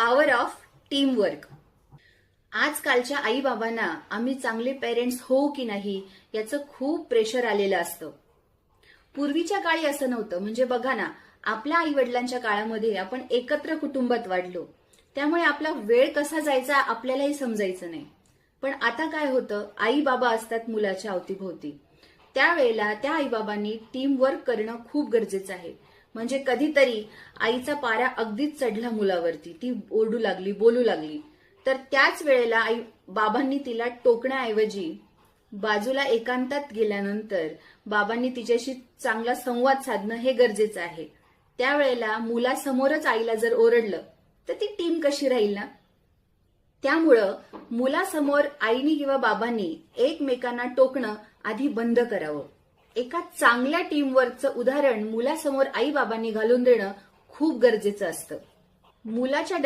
Power of teamwork. आजकालच्या आई बाबांना आम्ही चांगले पेरेंट्स होऊ की नाही याचं खूप प्रेशर आलेलं असतं. पूर्वीच्या काळी असं नव्हतं. म्हणजे बघा ना, आपल्या आई वडिलांच्या काळामध्ये आपण एकत्र कुटुंबात वाढलो, त्यामुळे आपला वेळ कसा जायचा आपल्यालाही समजायचं नाही. पण आता काय होतं, आई बाबा असतात मुलाच्या अवतीभोवती, त्यावेळेला त्या आई बाबांनी टीम वर्क करणं खूप गरजेचं आहे. म्हणजे कधीतरी आईचा पारा अगदीच चढला मुलावरती, ती ओरडू लागली, बोलू लागली, तर त्याच वेळेला आई बाबांनी तिला टोकण्याऐवजी बाजूला एकांतात गेल्यानंतर बाबांनी तिच्याशी चांगला संवाद साधणं हे गरजेचं आहे. त्यावेळेला मुलासमोरच आईला जर ओरडलं तर ती टीम कशी राहील ना. त्यामुळं मुलासमोर आईनी किंवा बाबांनी एकमेकांना टोकणं आधी बंद करावं. एका चांगल्या टीमवर्कचं उदाहरण मुलासमोर आई बाबांनी घालून देणं खूप गरजेचं असतं. मुलाच्या